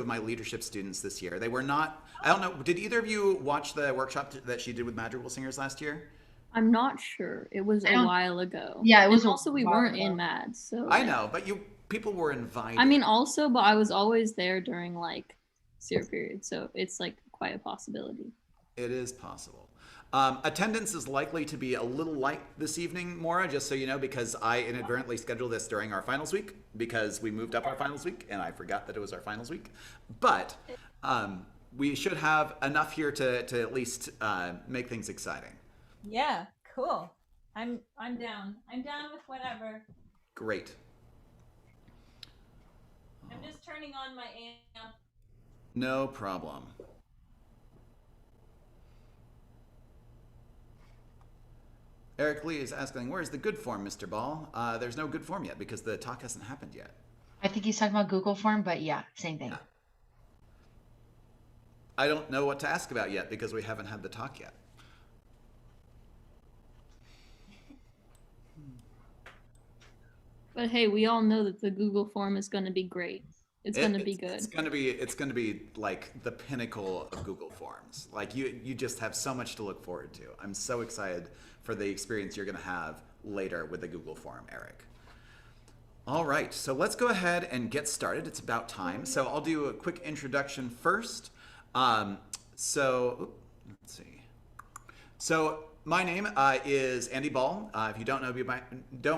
of my leadership students this year. They were not, I don't know, did either of you watch the workshop that she did with Madrigal Singers last year? I'm not sure. It was I a don't. while ago. Yeah, it And was a also we while weren't in ago. MAD, so I like know, but people were I invited. mean also, but I was always there during like zero period, so it's like quite a possibility. It is possible. Attendance is likely to be a little light this evening, Maura, just so you know, because I inadvertently scheduled this during our finals week because we moved up our finals week and I forgot that it was our finals week. But we should have enough here to at least make things exciting. Yeah, cool. I'm down. I'm down with whatever. Great. I'm just turning on my amp. No problem. Eric Lee is asking, where's the good form, Mr. Ball? There's no good form yet because the talk hasn't happened yet. I think he's talking about Google form, but yeah, same thing. Yeah. I don't know what to ask about yet because we haven't had the talk yet. But hey, we all know that the Google form is going to be great. It's going to be good. It's going to be like the pinnacle of Google Forms. Like you just have so much to look forward to. I'm so excited for the experience you're going to have later with the Google Form, Eric. All right, so let's go ahead and get started. It's about time. So I'll do a quick introduction first. Let's see. So my name is Andy Ball. If you don't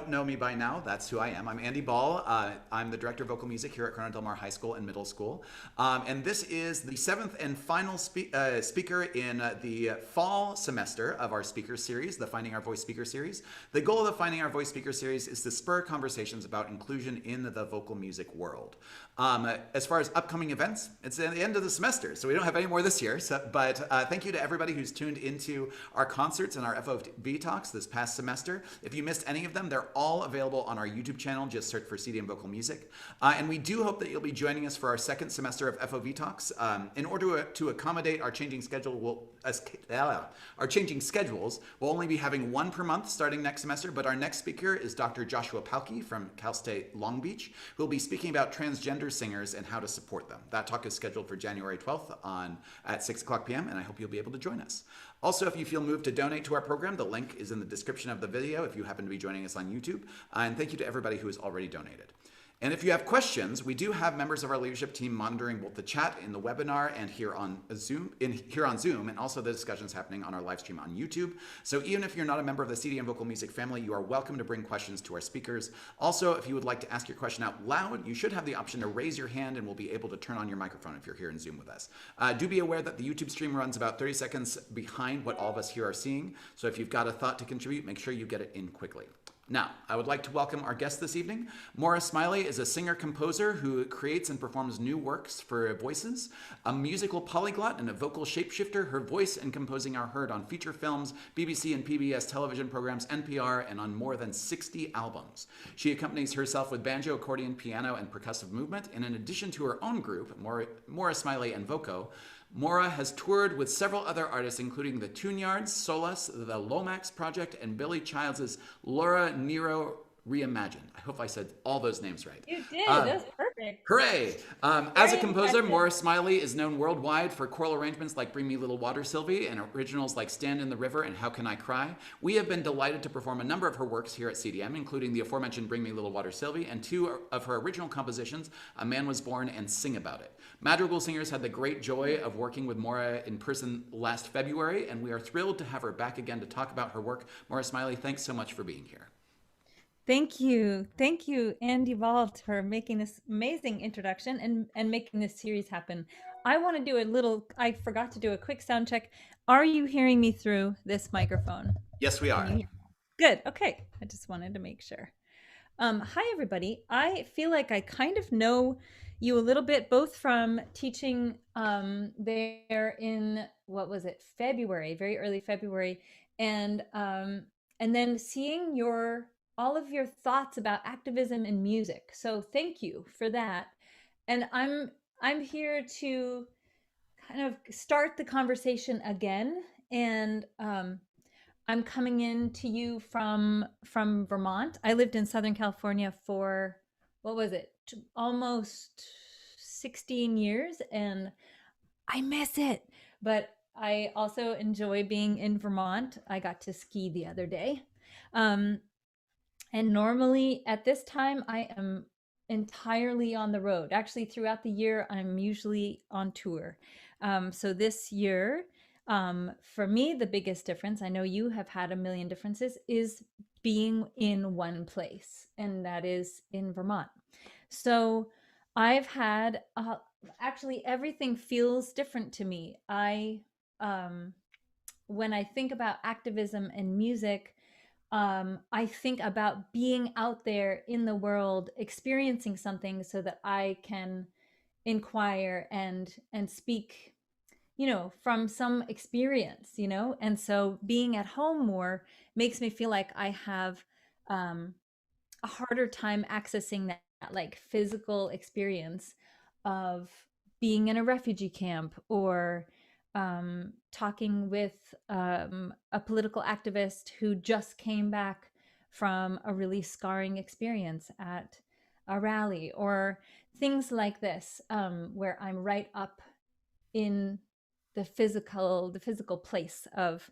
know me by now, that's who I am. I'm Andy Ball. I'm the director of vocal music here at Corona Del Mar High School and Middle School. And this is the seventh and final speaker in the fall semester of our speaker series, the Finding Our Voice speaker series. The goal of the Finding Our Voice speaker series is to spur conversations about inclusion in the vocal music world. As far as upcoming events, it's at the end of the semester, so we don't have any more this year. But thank you to everybody who's tuned into our concerts and our FOV talks this past semester. If you missed any of them, they're all available on our YouTube channel. Just search for CDM Vocal Music. And we do hope that you'll be joining us for our second semester of FOV talks. In order to accommodate our changing schedules, we'll only be having one per month starting next semester. But our next speaker is Dr. Joshua Palkey from Cal State Long Beach, who will be speaking about transgender singers and how to support them. That talk is scheduled for January 12th at 6 o'clock p.m. and I hope you'll be able to join us. Also, if you feel moved to donate to our program, the link is in the description of the video if you happen to be joining us on YouTube. And thank you to everybody who has already donated. And if you have questions, we do have members of our leadership team monitoring both the chat in the webinar and here on Zoom, and also the discussions happening on our live stream on YouTube. So even if you're not a member of the CDM Vocal Music family, you are welcome to bring questions to our speakers. Also, if you would like to ask your question out loud, you should have the option to raise your hand and we'll be able to turn on your microphone if you're here in Zoom with us. Do be aware that the YouTube stream runs about 30 seconds behind what all of us here are seeing. So if you've got a thought to contribute, make sure you get it in quickly. Now, I would like to welcome our guest this evening. Moira Smiley is a singer-composer who creates and performs new works for voices. A musical polyglot and a vocal shapeshifter, her voice and composing are heard on feature films, BBC and PBS television programs, NPR, and on more than 60 albums. She accompanies herself with banjo, accordion, piano, and percussive movement, and in addition to her own group, Moira Smiley and Voco, Moira has toured with several other artists, including the Tune-Yards, Solus, the Lomax Project, and Billy Childs' Laura Nero Reimagined. I hope I said all those names right. You did. That's perfect. Hooray! As a Very composer, impressive. Moira Smiley is known worldwide for choral arrangements like Bring Me Little Water, Sylvie, and originals like Stand in the River and How Can I Cry. We have been delighted to perform a number of her works here at CDM, including the aforementioned Bring Me Little Water, Sylvie, and two of her original compositions, A Man Was Born and Sing About It. Madrigal Singers had the great joy of working with Moira in person last February, and we are thrilled to have her back again to talk about her work. Moira Smiley, thanks so much for being here. Thank you. Thank you, Andy Ball, for making this amazing introduction and making this series happen. I want to do I forgot to do a quick sound check. Are you hearing me through this microphone? Yes, we are. Good. Okay. I just wanted to make sure. Hi, everybody. I feel like I kind of know you a little bit, both from teaching there in, what was it, February, very early February, and then seeing all of your thoughts about activism and music. So thank you for that. And I'm here to kind of start the conversation again. And I'm coming in to you from Vermont. I lived in Southern California for, what was it, almost 16 years, and I miss it. But I also enjoy being in Vermont. I got to ski the other day. And normally at this time, I am entirely on the road. Actually, throughout the year, I'm usually on tour. So this year, for me, the biggest difference, I know you have had a million differences, is being in one place, and that is in Vermont. So I've had actually everything feels different to me. When I think about activism and music, I think about being out there in the world, experiencing something so that I can inquire and speak, from some experience, and so being at home more makes me feel like I have a harder time accessing that like physical experience of being in a refugee camp, or talking with a political activist who just came back from a really scarring experience at a rally, or things like this, where I'm right up in the physical place of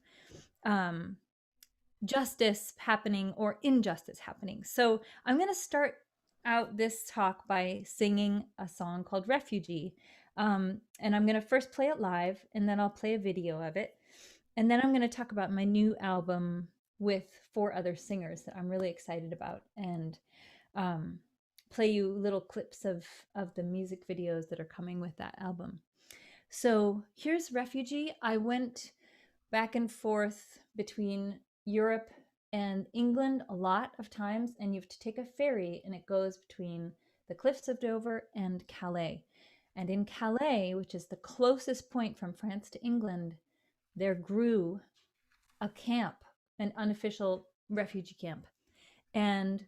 justice happening or injustice happening. So I'm going to start out this talk by singing a song called Refugee. And I'm going to first play it live, and then I'll play a video of it. And then I'm going to talk about my new album with 4 other singers that I'm really excited about, and play you little clips of the music videos that are coming with that album. So here's Refugee. I went back and forth between Europe and England a lot of times, and you have to take a ferry, and it goes between the cliffs of Dover and Calais. And in Calais, which is the closest point from France to England, there grew a camp, an unofficial refugee camp. And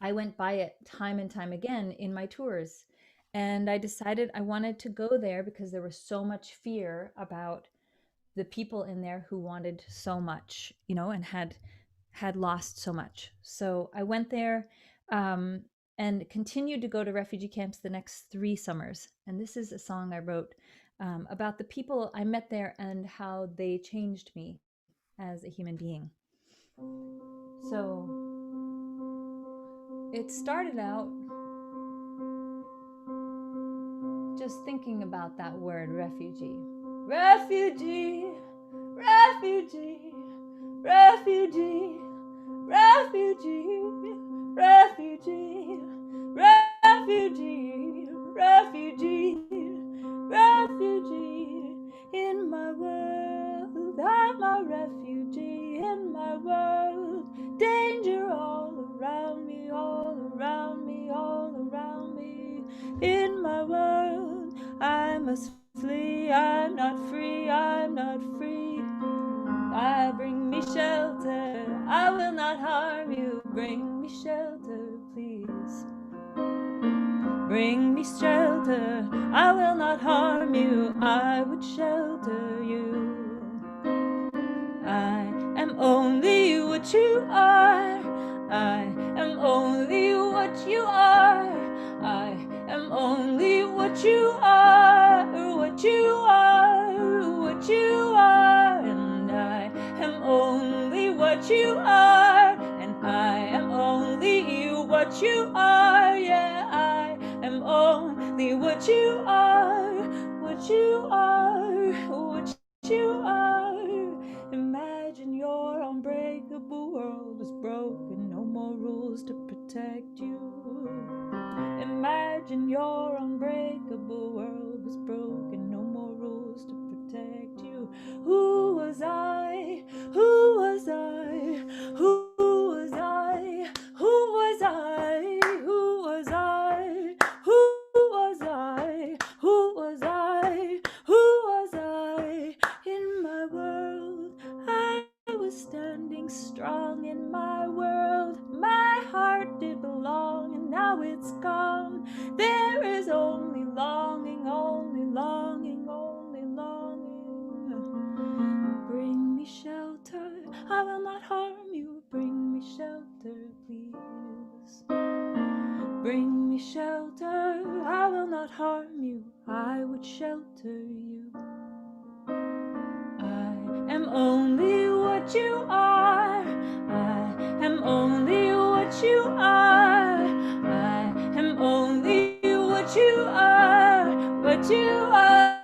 I went by it time and time again in my tours. And I decided I wanted to go there because there was so much fear about the people in there who wanted so much, and had lost so much. So I went there and continued to go to refugee camps the next 3 summers. And this is a song I wrote about the people I met there and how they changed me as a human being. So it started out just thinking about that word, refugee. Refugee, refugee, refugee, refugee, refugee, refugee, refugee, refugee. In my world, I'm a refugee. In my world, danger all around me, all around me, all around me. In my world, I must flee. I'm not free, I'm not free. I bring me shelter, I will not harm you. Bring me shelter, please. Bring me shelter, I will not harm you. I would shelter you. I am only what you are. I am only what you are. I am only what you are, what you are, what you are. And I am only what you are. And I am only what you are. Yeah, I am only what you are, what you are, what you are. Imagine your unbreakable world is broken, no more rules to protect you. Imagine your unbreakable world is broken, no more rules to protect you. Who was I? Who was I? Who was I? Who was I? Who was I? Who was I? Who would shelter you. I am only what you are. I am only what you are. I am only what you are. What you are.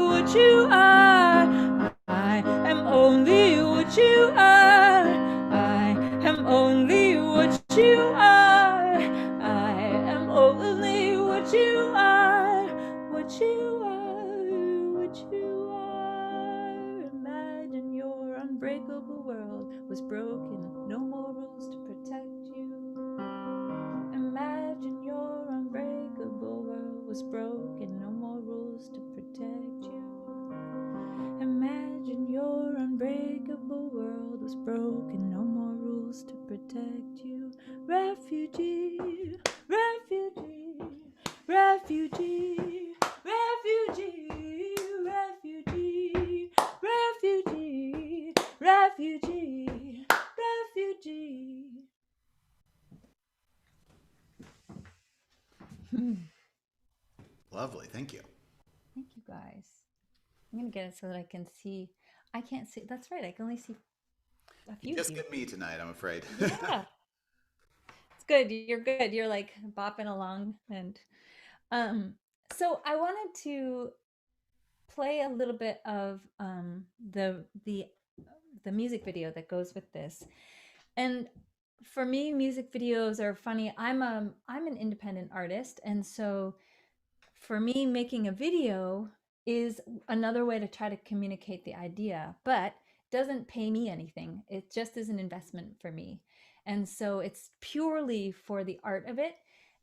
What you are. I am only what you are. I am only what you are. I am only what you are. What you are. What you are. Imagine your unbreakable world was broken. No more rules to protect you. Imagine your unbreakable world was broken. No more rules to protect you. Imagine your unbreakable world was broken. No more rules to protect you. Refugee, refugee, refugee, refugee, refugee, refugee, refugee, refugee. Lovely. Thank you. Thank you guys. I'm gonna get it so that I can see. I can't see. That's right. I can only see a few. You just of you. get me tonight, I'm afraid. Yeah. It's good. You're good. You're like bopping along. And so I wanted to play a little bit of the music video that goes with this. And for me, music videos are funny. I'm an independent artist, and so for me, making a video is another way to try to communicate the idea, but doesn't pay me anything. It just is an investment for me. And so it's purely for the art of it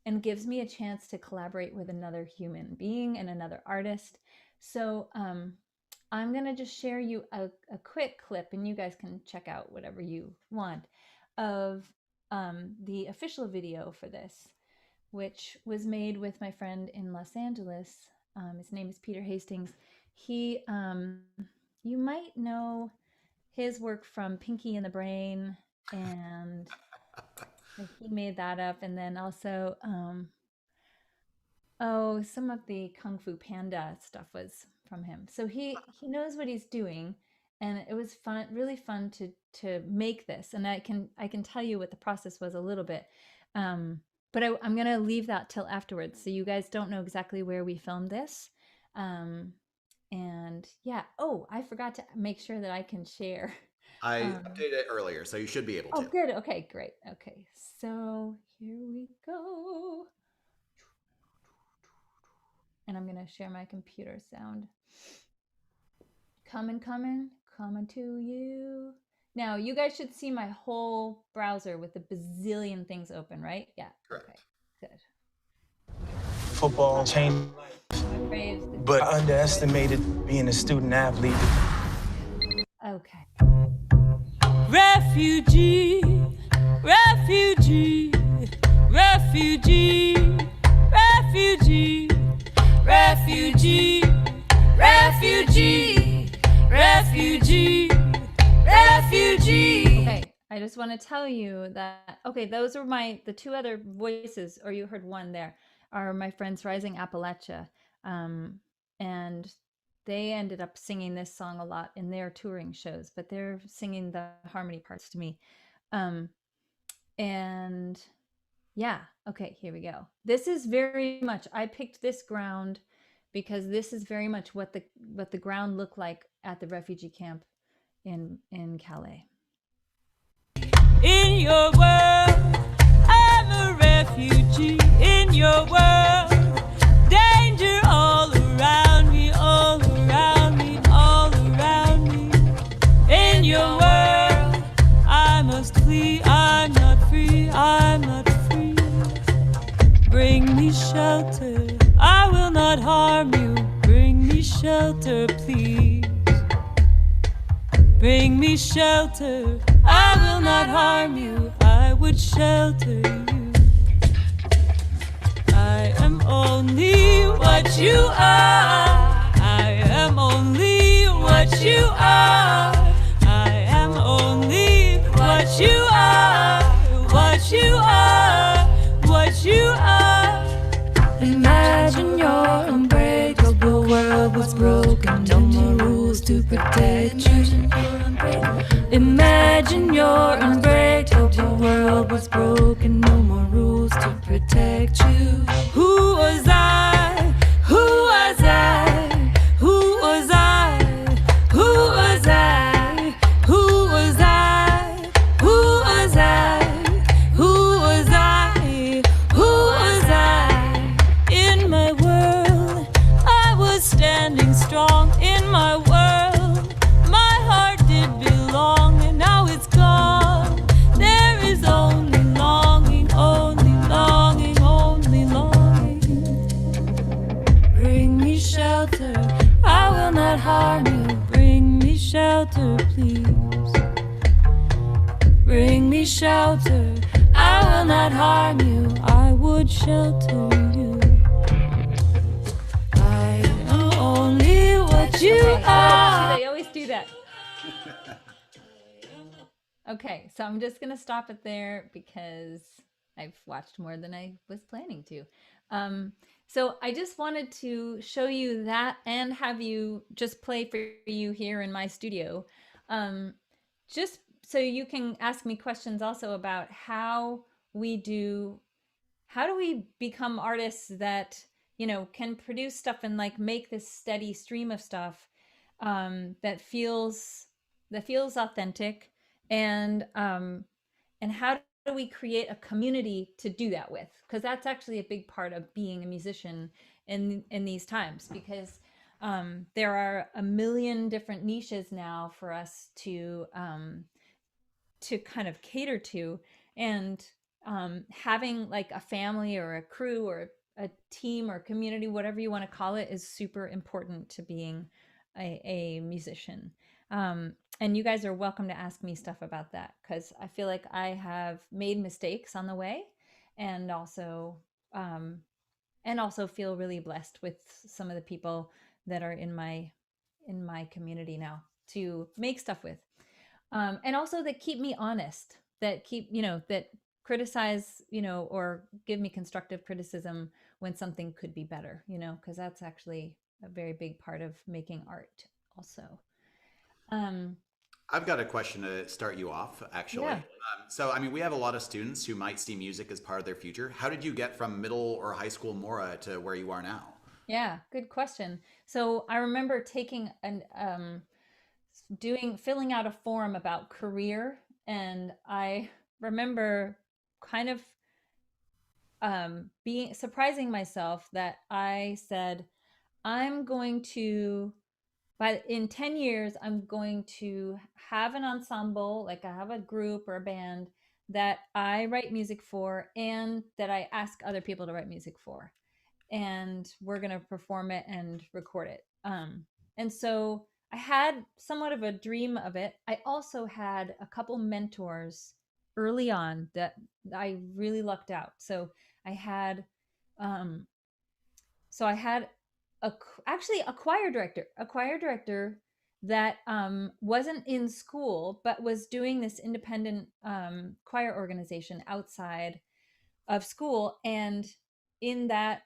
and gives me a chance to collaborate with another human being and another artist. So I'm going to just share you a quick clip, and you guys can check out whatever you want, of the official video for this, which was made with my friend in Los Angeles. His name is Peter Hastings. He, you might know his work from Pinky and the Brain, and he made that up. And then also, some of the Kung Fu Panda stuff was from him. So he knows what he's doing, and it was fun, really fun to make this. And I can tell you what the process was a little bit. But I'm going to leave that till afterwards. So you guys don't know exactly where we filmed this. And yeah. Oh, I forgot to make sure that I can share. I updated it earlier, so you should be able to. Oh, good. Okay, great. Okay. So here we go. And I'm going to share my computer sound. Coming to you. Now, you guys should see my whole browser with a bazillion things open, right? Yeah. Correct. Okay, good. Football changed, but underestimated being a student athlete. Okay. Refugee, refugee, refugee, refugee, refugee, refugee, refugee. Refugee. Okay, I just want to tell you that, okay, those are the two other voices, or you heard one there, are my friends Rising Appalachia. And they ended up singing this song a lot in their touring shows, but they're singing the harmony parts to me. And yeah, okay, here we go. This is very much, I picked this ground because this is very much what the ground looked like at the refugee camp in Calais. In your world, I'm a refugee. In your world, danger all around me, all around me, all around me. In your world, I must flee. I'm not free, I'm not free. Bring me shelter, I will not harm you. Bring me shelter, please. Bring me shelter, I will not harm you, I would shelter you. I am only what you are, I am only what you are, I am only what you are, what you are, what you are. Imagine your unbreakable was broken, no more rules to protect you. Imagine you're unbreakable. The world was broken, no more rules to protect you. Who was I? Who was I? Who was I? Who was I? Who was I? Who was I? Who was I? Who was I? In my world, I was standing strong. In my world, my heart did belong, and now it's gone. There is only longing, only longing, only longing. Bring me shelter, I will not harm you. Bring me shelter, please. Bring me shelter, I will not harm you. I would shelter you. I am only what you are. They always do that. Okay, so I'm just gonna stop it there because I've watched more than I was planning to. So I just wanted to show you that and have you just play for you here in my studio. Just so you can ask me questions also about how do we become artists that, you know, can produce stuff and like make this steady stream of stuff that feels authentic, and how do we create a community to do that with? Because that's actually a big part of being a musician in these times, because there are a million different niches now for us to kind of cater to, and having like a family or a crew or a team or community, whatever you want to call it, is super important to being a musician. And you guys are welcome to ask me stuff about that, because I feel like I have made mistakes on the way, and also feel really blessed with some of the people that are in my community now to make stuff with, and also that keep me honest, that keep, you know, that criticize, you know, or give me constructive criticism when something could be better, you know, because that's actually a very big part of making art also. I've got a question to start you off, actually. Yeah. So, I mean, we have a lot of students who might see music as part of their future. How did you get from middle or high school Moira to where you are now? Yeah, good question. So I remember taking filling out a form about career, and I remember kind of being surprising myself that I said, I'm going to, in 10 years, I'm going to have an ensemble, like I have a group or a band that I write music for and that I ask other people to write music for. And we're going to perform it and record it. And so I had somewhat of a dream of it. I also had a couple mentors early on that I really lucked out. So I had, um, actually a choir director that wasn't in school but was doing this independent choir organization outside of school, and in that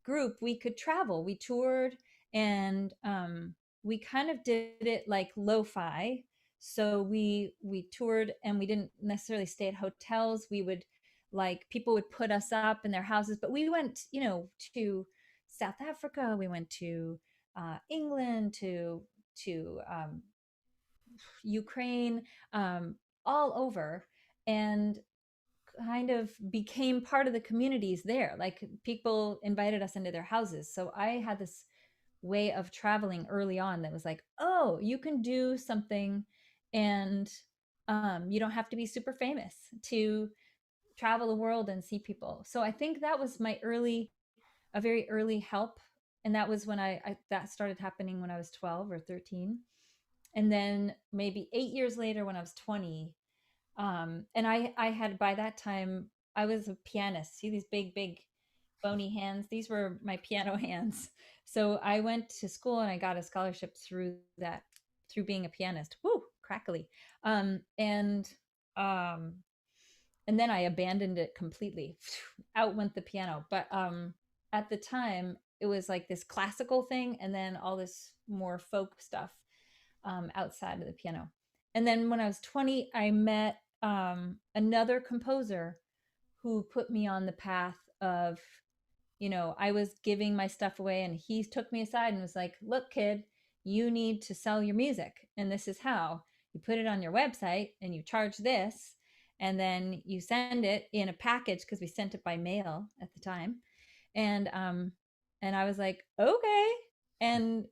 group we could travel, we toured, and we kind of did it like lo-fi. So we toured and we didn't necessarily stay at hotels. We would, like, people would put us up in their houses, but we went, you know, to South Africa, we went to England, to Ukraine, all over, and kind of became part of the communities there. Like, people invited us into their houses. So I had this way of traveling early on that was like, oh, you can do something, and you don't have to be super famous to travel the world and see people. So I think that was a very early help. And that was when that started happening when I was 12 or 13. And then maybe 8 years later, when I was 20, and I had, by that time, I was a pianist. See these big bony hands? These were my piano hands. So I went to school and I got a scholarship through being a pianist. Woo, crackly. And then I abandoned it completely. Out went the piano. But at the time, it was like this classical thing and then all this more folk stuff outside of the piano. And then when I was 20, I met another composer who put me on the path of, I was giving my stuff away and he took me aside and was like, look, kid, you need to sell your music. And this is how you put it on your website and you charge this. And then you send it in a package, because we sent it by mail at the time. And I was like, okay. And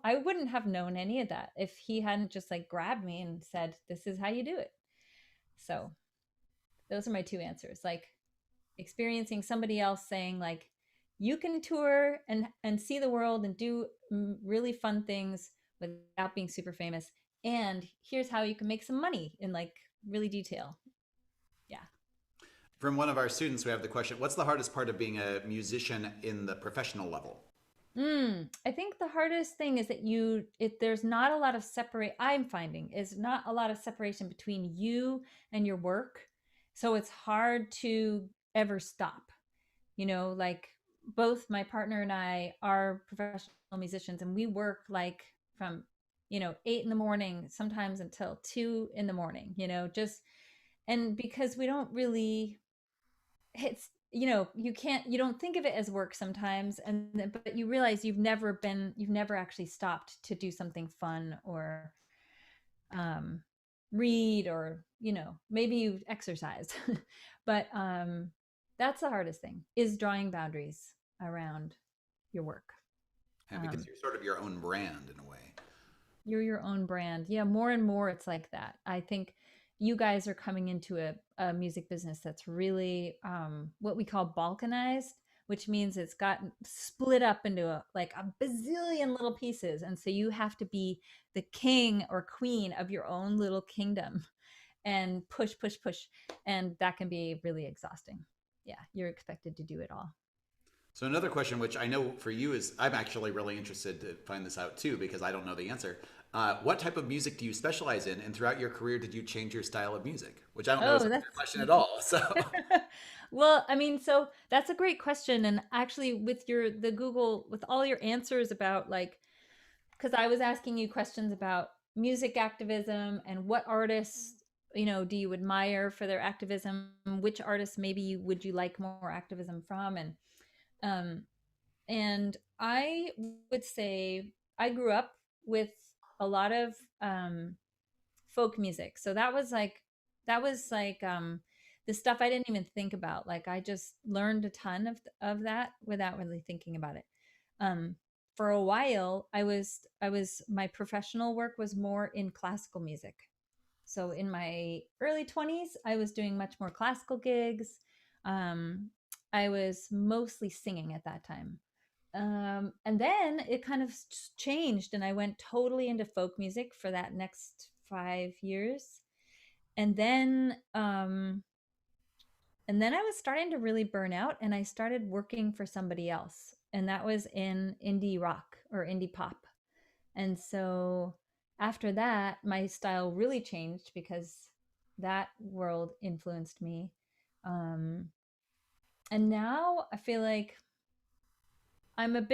I wouldn't have known any of that if he hadn't just like grabbed me and said, this is how you do it. So those are my two answers. Like experiencing somebody else saying like, you can tour and see the world and do really fun things without being super famous. And here's how you can make some money in like really detail. Yeah. From one of our students, we have the question, what's the hardest part of being a musician in the professional level? I think the hardest thing is that there's not a lot of I'm finding is not a lot of separation between you and your work. So it's hard to ever stop, like both my partner and I are professional musicians and we work like from, 8 a.m, sometimes until 2 a.m, and because we don't really, it's, you don't think of it as work sometimes. But you realize you've never actually stopped to do something fun or, read or, maybe you've exercised, but, that's the hardest thing, is drawing boundaries around your work. Yeah, because you're sort of your own brand in a way. You're your own brand. Yeah, more and more it's like that. I think you guys are coming into a music business that's really what we call balkanized, which means it's got split up into a bazillion little pieces. And so you have to be the king or queen of your own little kingdom and push. And that can be really exhausting. Yeah, you're expected to do it all. So another question, which I know for you is, I'm actually really interested to find this out too, because I don't know the answer. What type of music do you specialize in? And throughout your career, did you change your style of music? Which I don't know is a good question at all. So, well, I mean, so that's a great question. And actually with the Google, with all your answers about like, because I was asking you questions about music activism and what artists, do you admire for their activism? Which artists maybe would you like more activism from? And I would say I grew up with a lot of folk music. So that was like the stuff I didn't even think about. Like I just learned a ton of that without really thinking about it. For a while, my professional work was more in classical music. So in my early 20s, I was doing much more classical gigs. I was mostly singing at that time. And then it kind of changed and I went totally into folk music for that next 5 years. And then I was starting to really burn out and I started working for somebody else. And that was in indie rock or indie pop. And so after that, my style really changed because that world influenced me. And now I feel like I'm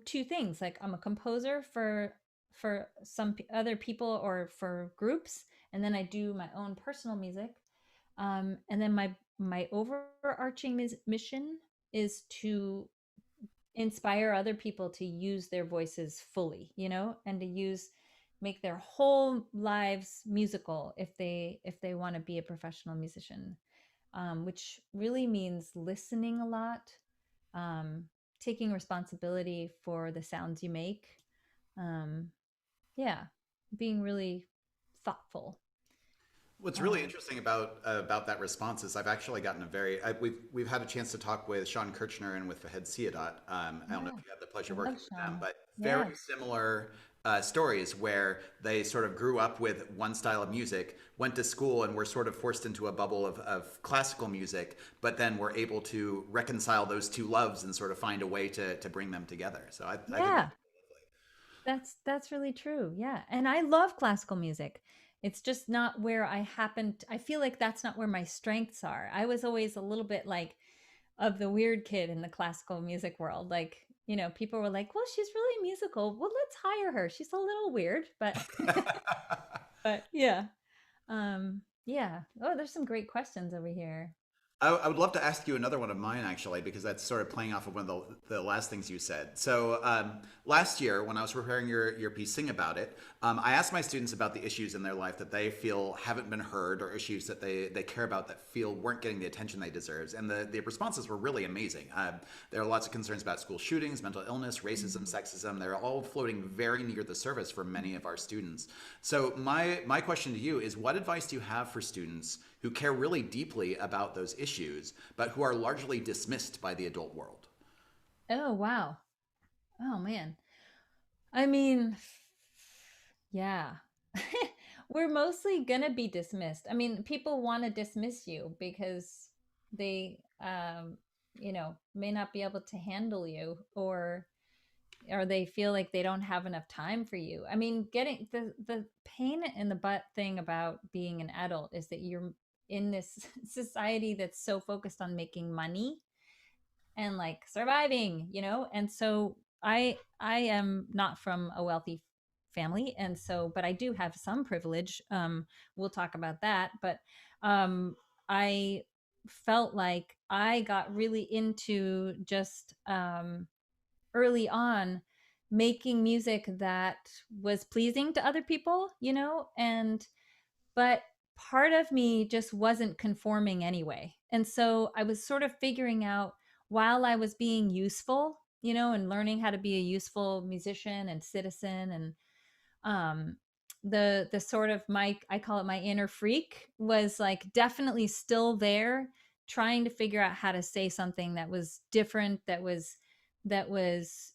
two things. Like I'm a composer for some other people or for groups. And then I do my own personal music. And then my overarching mission is to inspire other people to use their voices fully, and to make their whole lives musical if they want to be a professional musician, which really means listening a lot, taking responsibility for the sounds you make, being really thoughtful. What's really interesting about that response is I've actually gotten we've had a chance to talk with Sean Kirchner and with Fahed Siadat. I don't know if you had the pleasure working with them, but very similar stories where they sort of grew up with one style of music, went to school and were sort of forced into a bubble of classical music, but then were able to reconcile those two loves and sort of find a way to bring them together. So I think that's really true. Yeah. And I love classical music. It's just not where I feel like that's not where my strengths are. I was always a little bit like, of the weird kid in the classical music world. Like, you know, people were like, well, she's really musical. Well, let's hire her. She's a little weird, but but yeah. Yeah. Oh, there's some great questions over here. I would love to ask you another one of mine, actually, because that's sort of playing off of one of the last things you said. So last year, when I was preparing your piece, Sing About It, I asked my students about the issues in their life that they feel haven't been heard, or issues that they care about that feel weren't getting the attention they deserve. And the responses were really amazing. There are lots of concerns about school shootings, mental illness, racism, sexism. They're all floating very near the surface for many of our students. So my question to you is, what advice do you have for students who care really deeply about those issues, but who are largely dismissed by the adult world? Oh, wow. Oh, man. I mean, yeah. We're mostly going to be dismissed. I mean, people want to dismiss you because they, you know, may not be able to handle you, or they feel like they don't have enough time for you. I mean, getting the pain in the butt thing about being an adult is that you're in this society that's so focused on making money and like surviving, you know? And so I am not from a wealthy family, and so but I do have some privilege. We'll talk about that, but I felt like I got really into just early on making music that was pleasing to other people, you know, and but part of me just wasn't conforming anyway. And so I was sort of figuring out while I was being useful, you know, and learning how to be a useful musician and citizen, and um the sort of my, I call it my inner freak, was like definitely still there, trying to figure out how to say something that was different, that was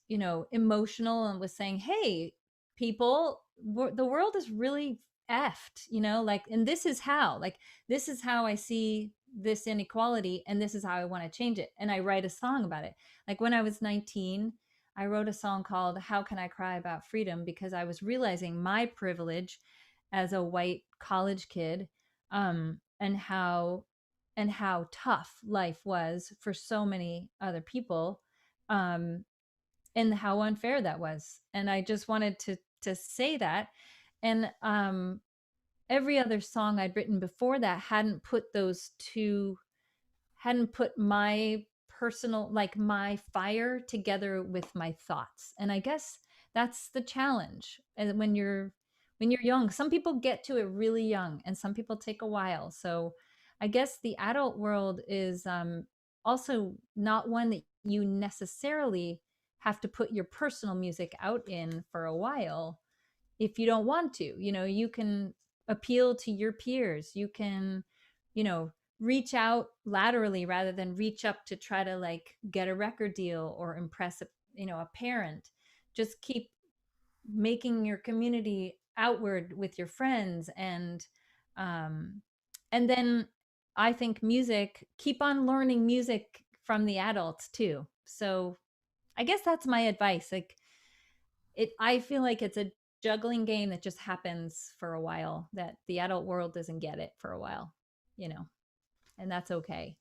you know, emotional, and was saying, hey people, the world is really effed, you know, like, and this is how, like, this is how I see this inequality, and this is how I want to change it. And I write a song about it. Like when I was 19, I wrote a song called How Can I Cry About Freedom, because I was realizing my privilege as a white college kid, and how tough life was for so many other people, um, and how unfair that was. And I just wanted to say that. And every other song I'd written before that hadn't put my personal, like my fire together with my thoughts. And I guess that's the challenge. And when you're young, some people get to it really young and some people take a while. So I guess the adult world is also not one that you necessarily have to put your personal music out in for a while. If you don't want to, you know, you can appeal to your peers. You can, you know, reach out laterally rather than reach up to try to like get a record deal or impress a, you know, a parent. Just keep making your community outward with your friends, and then I think music, keep on learning music from the adults too. So I guess that's my advice. Like, I feel like it's a juggling game that just happens for a while, that the adult world doesn't get it for a while, you know, and that's okay.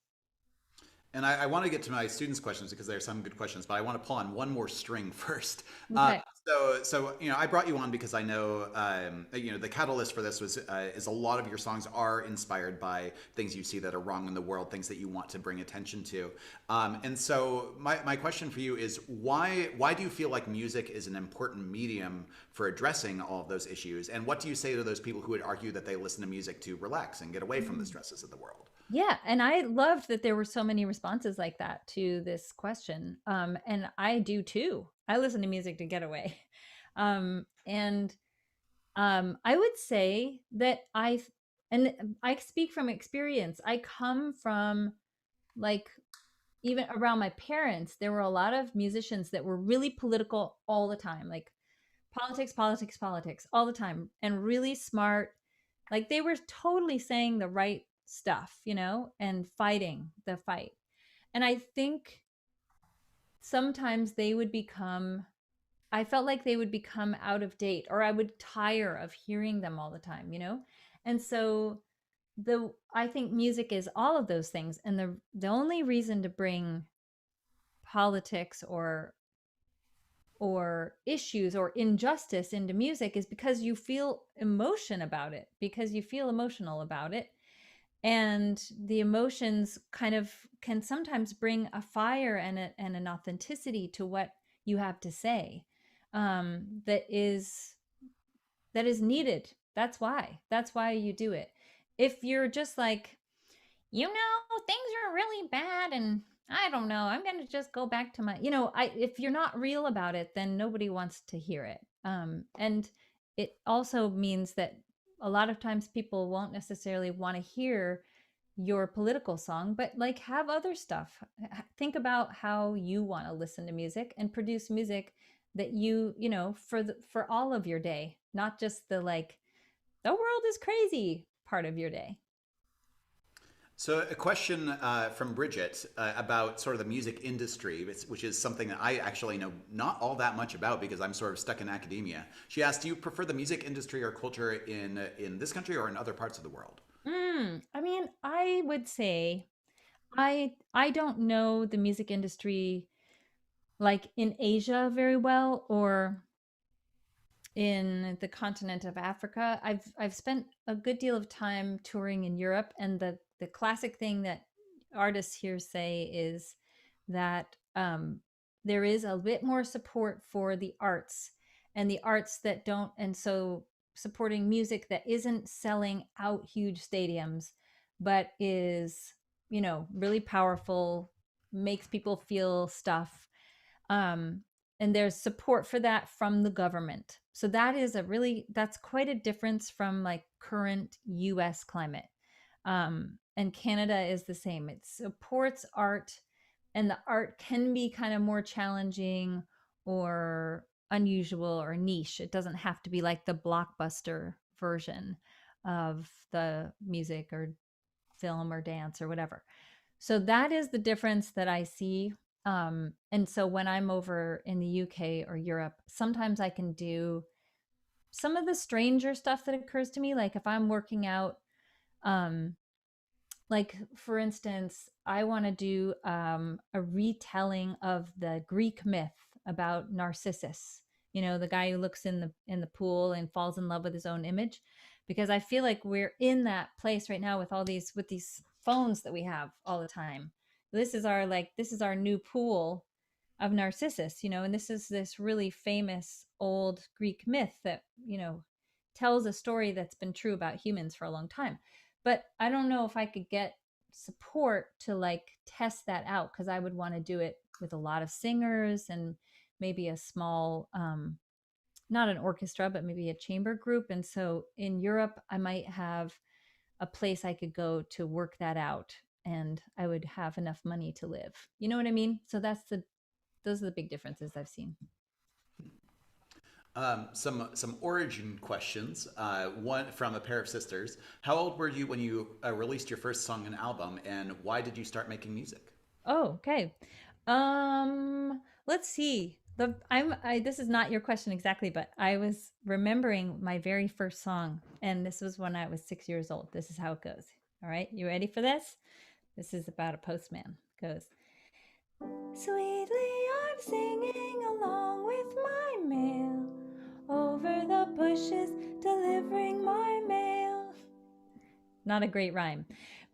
And I want to get to my students' questions because there are some good questions, but I want to pull on one more string first. Okay. So you know, I brought you on because I know you know, the catalyst for this was is a lot of your songs are inspired by things you see that are wrong in the world, things that you want to bring attention to. And so my question for you is, why do you feel like music is an important medium for addressing all of those issues? And what do you say to those people who would argue that they listen to music to relax and get away from the stresses of the world? Yeah, and I loved that there were so many responses like that to this question. And I do too. I listen to music to get away. And I would say that and I speak from experience. I come from, like, even around my parents, there were a lot of musicians that were really political all the time, like politics, politics, politics all the time, and really smart. Like they were totally saying the right stuff, you know, and fighting the fight. And I think sometimes I felt like they would become out of date, or I would tire of hearing them all the time, you know? And so I think music is all of those things, and the only reason to bring politics or issues or injustice into music is because you feel emotion about it, because you feel emotional about it. And the emotions kind of can sometimes bring a fire and an authenticity to what you have to say, that is needed. That's why you do it. If you're just like, things are really bad and I don't know, I'm going to just go back to my, if you're not real about it, then nobody wants to hear it. And it also means that a lot of times people won't necessarily want to hear your political song, but like have other stuff. Think about how you want to listen to music and produce music that for all of your day, not just the like, the world is crazy part of your day. So a question from Bridget about sort of the music industry, which is something that I actually know not all that much about because I'm sort of stuck in academia. She asked, do you prefer the music industry or culture in this country or in other parts of the world? I mean, I would say I don't know the music industry like in Asia very well, or in the continent of Africa. I've spent a good deal of time touring in Europe, and the classic thing that artists here say is that there is a bit more support for the arts, and the arts that don't, and so supporting music that isn't selling out huge stadiums, but is really powerful, makes people feel stuff. And there's support for that from the government. So that's quite a difference from like current US climate. And Canada is the same. It supports art, and the art can be kind of more challenging or unusual or niche. It doesn't have to be like the blockbuster version of the music or film or dance or whatever. So that is the difference that I see. And so when I'm over in the UK or Europe, sometimes I can do some of the stranger stuff that occurs to me. Like if I'm working out, like for instance, I want to do a retelling of the Greek myth about Narcissus. The guy who looks in the pool and falls in love with his own image, because I feel like we're in that place right now with these phones that we have all the time. This is our new pool of Narcissus, and this is this really famous old Greek myth that tells a story that's been true about humans for a long time. But I don't know if I could get support to like test that out, because I would want to do it with a lot of singers and maybe a small not an orchestra, but maybe a chamber group. And so in Europe I might have a place I could go to work that out, and I would have enough money to live. You know what I mean? So those are the big differences I've seen. Some origin questions. One from a pair of sisters. How old were you when you released your first song and album, and why did you start making music? Oh, okay. Let's see. This is not your question exactly, but I was remembering my very first song, and this was when I was 6 years old. This is how it goes. All right, you ready for this? This is about a postman. It goes, sweetly I'm singing along with my mail, over the bushes delivering my mail. Not a great rhyme.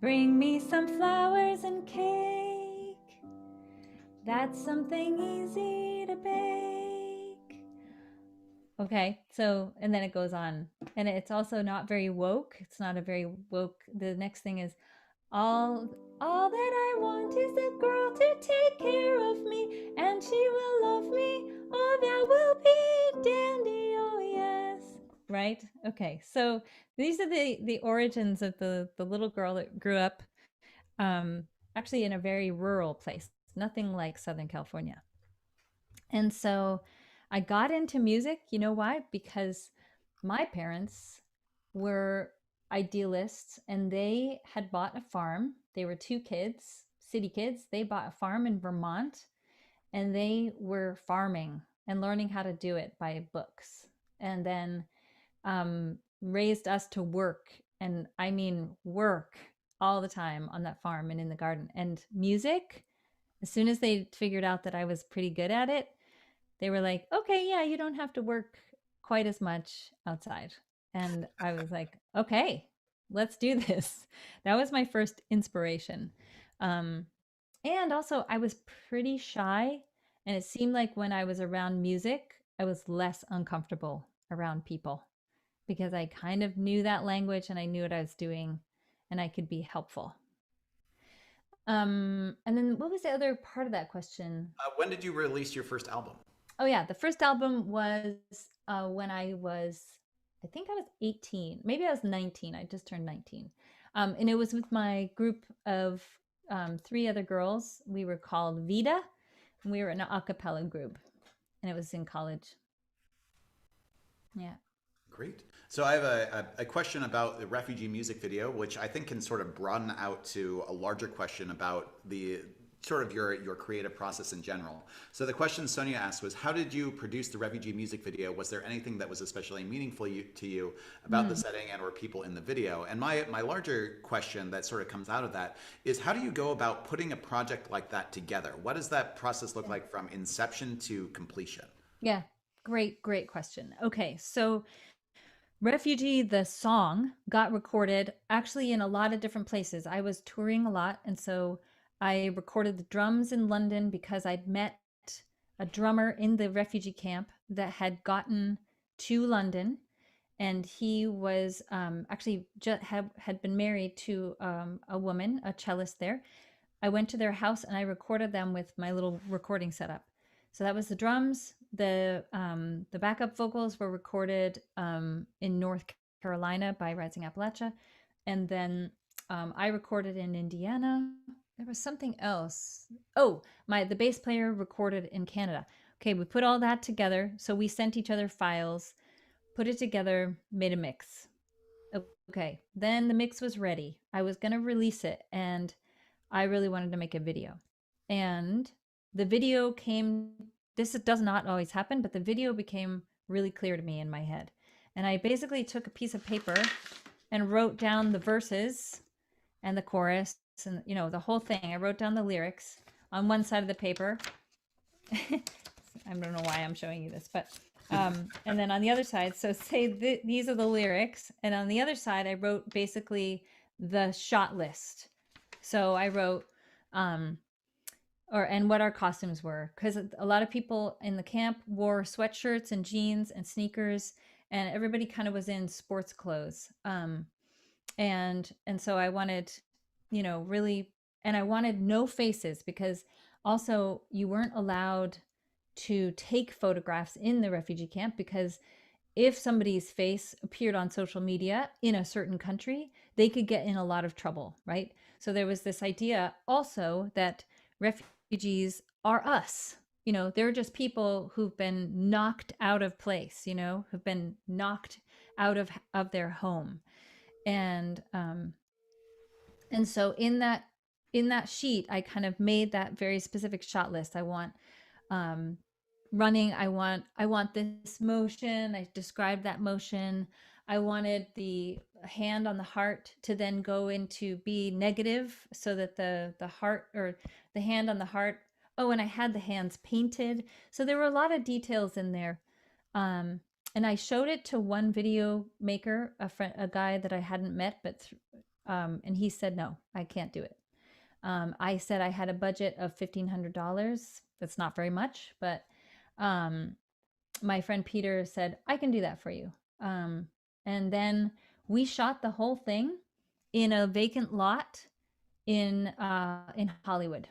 Bring me some flowers and cake. That's something easy to bake. Okay, so, and then it goes on. And it's also not very woke. It's not a very woke. The next thing is, all that I want is a girl to take care of me, and she will love me. Oh, that will be dandy, oh yes. Right? Okay, so these are the origins of the little girl that grew up actually in a very rural place, nothing like Southern California. And so I got into music. You know why? Because my parents were idealists, and they had bought a farm. They were two kids, city kids. They bought a farm in Vermont, and they were farming and learning how to do it by books, and then raised us to work and I mean work all the time on that farm and in the garden. And music, as soon as they figured out that I was pretty good at it, they were like, okay, yeah, you don't have to work quite as much outside. And I was like, okay, let's do this. That was my first inspiration. And also, I was pretty shy. And it seemed like when I was around music, I was less uncomfortable around people because I kind of knew that language and I knew what I was doing and I could be helpful. And then what was the other part of that question? When did you release your first album? Oh yeah, the first album was when I think I was 18, maybe I was 19. I just turned 19, and it was with my group of 3 other girls. We were called Vida, and we were an a cappella group, and it was in college. Yeah. Great. So I have a question about the Refugee music video, which I think can sort of broaden out to a larger question about the sort of your creative process in general. So the question Sonia asked was, how did you produce the Refugee music video? Was there anything that was especially meaningful to you about the setting and or people in the video? And my larger question that sort of comes out of that is, how do you go about putting a project like that together? What does that process look like from inception to completion? Yeah. Great question. Okay. So Refugee, the song, got recorded actually in a lot of different places. I was touring a lot, and so I recorded the drums in London because I'd met a drummer in the refugee camp that had gotten to London, and he was actually had been married to a woman, a cellist there. I went to their house and I recorded them with my little recording setup. So that was the drums. The backup vocals were recorded in North Carolina by Rising Appalachia, and then I recorded in Indiana. There was something else. Oh, the bass player recorded in Canada. Okay, we put all that together. So we sent each other files, put it together, made a mix. Okay, then the mix was ready. I was gonna release it, and I really wanted to make a video. And the video came, this does not always happen, but the video became really clear to me in my head. And I basically took a piece of paper and wrote down the verses and the chorus and, you know, the whole thing. I wrote down the lyrics on one side of the paper. I don't know why I'm showing you this, but, and then on the other side, so say these are the lyrics. And on the other side, I wrote basically the shot list. So I wrote, and what our costumes were, because a lot of people in the camp wore sweatshirts and jeans and sneakers, and everybody kind of was in sports clothes. And so I wanted, you know, really, and I wanted no faces, because also you weren't allowed to take photographs in the refugee camp, because if somebody's face appeared on social media in a certain country, they could get in a lot of trouble, right? So there was this idea also that refugees are us. You know, they're just people who've been knocked out of place, you know, who've been knocked out of their home. And so in that sheet, I kind of made that very specific shot list. I want running. I want this motion. I described that motion. I wanted the hand on the heart to then go into be negative, so that the heart, or the hand on the heart. Oh, and I had the hands painted. So there were a lot of details in there. And I showed it to one video maker, a guy that I hadn't met, but and he said, no, I can't do it. I said I had a budget of $1,500. That's not very much, but my friend Peter said, I can do that for you. And then we shot the whole thing in a vacant lot in Hollywood.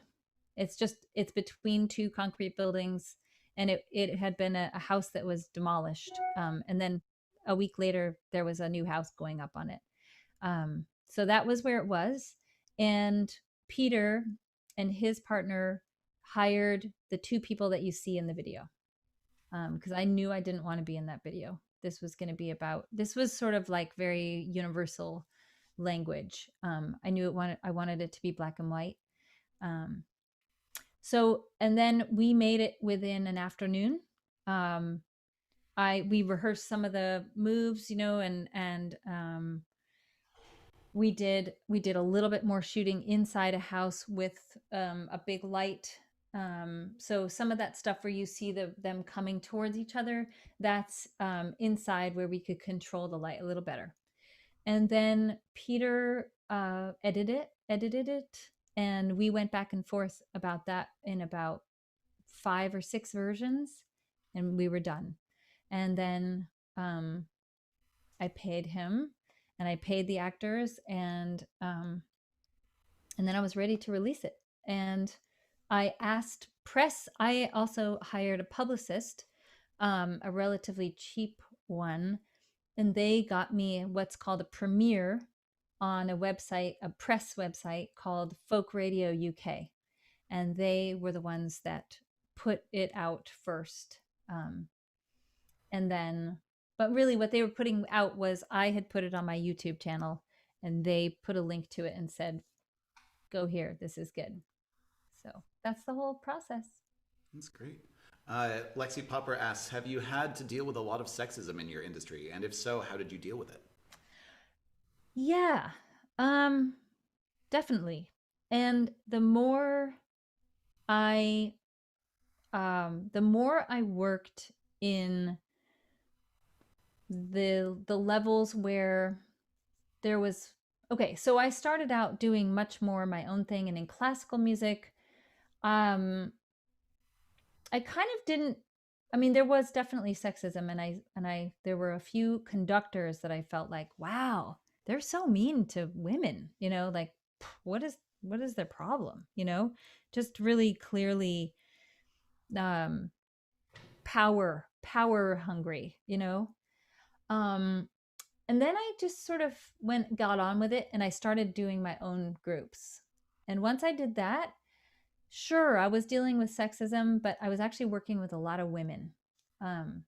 It's between 2 concrete buildings, and it had been a house that was demolished. And then a week later, there was a new house going up on it. So that was where it was. And Peter and his partner hired the 2 people that you see in the video, because I knew I didn't want to be in that video. This was sort of like very universal language. I knew I wanted it to be black and white. So, and then we made it within an afternoon. We rehearsed some of the moves, you know, and we did a little bit more shooting inside a house with a big light. So some of that stuff where you see them coming towards each other, that's inside where we could control the light a little better. And then Peter edited it, and we went back and forth about that in about 5 or 6 versions, and we were done. And then I paid him, and I paid the actors, and then I was ready to release it. And I asked press. I also hired a publicist, a relatively cheap one, and they got me what's called a premiere on a website, a press website called Folk Radio UK. And they were the ones that put it out first. And then, but really what they were putting out was I had put it on my YouTube channel, and they put a link to it and said, go here, this is good. So that's the whole process. That's great. Lexi Popper asks, have you had to deal with a lot of sexism in your industry? And if so, how did you deal with it? Yeah, definitely. And the more I worked in the levels where there was, okay, so I started out doing much more my own thing, and in classical music, I kind of didn't, I mean, there was definitely sexism, and there were a few conductors that I felt like, wow, they're so mean to women, you know, like, what is their problem, you know? Just really clearly power hungry, you know? And then I just sort of got on with it, and I started doing my own groups. And once I did that, sure, I was dealing with sexism, but I was actually working with a lot of women. And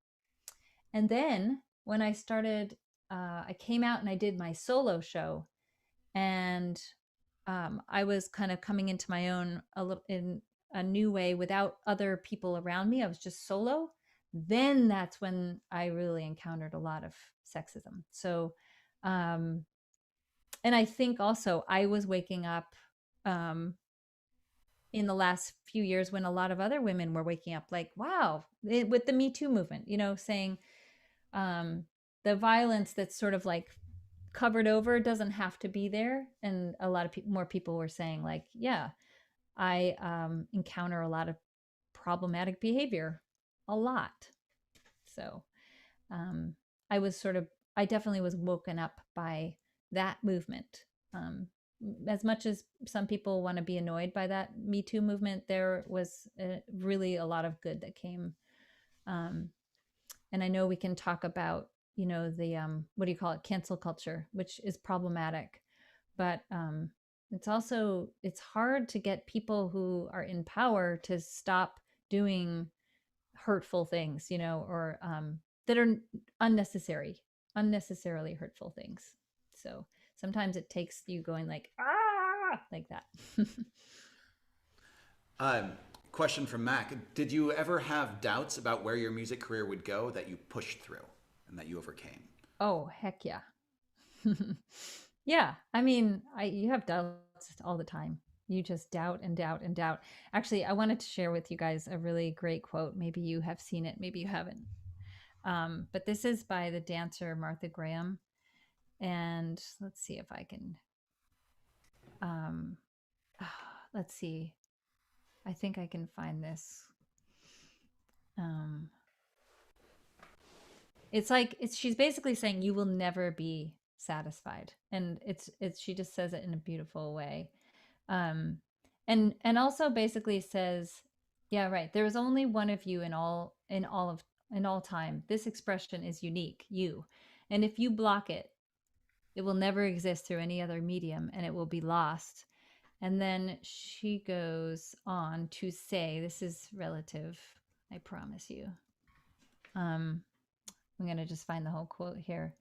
then when I started, I came out and I did my solo show, and I was kind of coming into my own in a new way without other people around me. I was just solo. Then that's when I really encountered a lot of sexism. So, and I think also I was waking up in the last few years when a lot of other women were waking up, like, wow, with the Me Too movement, you know, saying the violence that's sort of like covered over doesn't have to be there. And a lot of more people were saying, like, yeah, I encounter a lot of problematic behavior, a lot. So I definitely was woken up by that movement. As much as some people want to be annoyed by that Me Too movement, there was really a lot of good that came. And I know we can talk about, you know, the, what do you call it? Cancel culture, which is problematic. But it's hard to get people who are in power to stop doing hurtful things, you know, or that are unnecessarily hurtful things. So sometimes it takes you going like, ah, like that. Question from Mac. Did you ever have doubts about where your music career would go that you pushed through and that you overcame? Oh, heck yeah. Yeah. I mean, you have doubts all the time. You just doubt and doubt and doubt. Actually, I wanted to share with you guys a really great quote. Maybe you have seen it, maybe you haven't. But this is by the dancer Martha Graham. And let's see if I can, let's see. I think I can find this. It's like, she's basically saying you will never be satisfied. And she just says it in a beautiful way. And also basically says, yeah, right, there is only one of you in all time. This expression is unique, you. And if you block it, it will never exist through any other medium, and it will be lost. And then she goes on to say, this is relative, I promise you. I'm going to just find the whole quote here.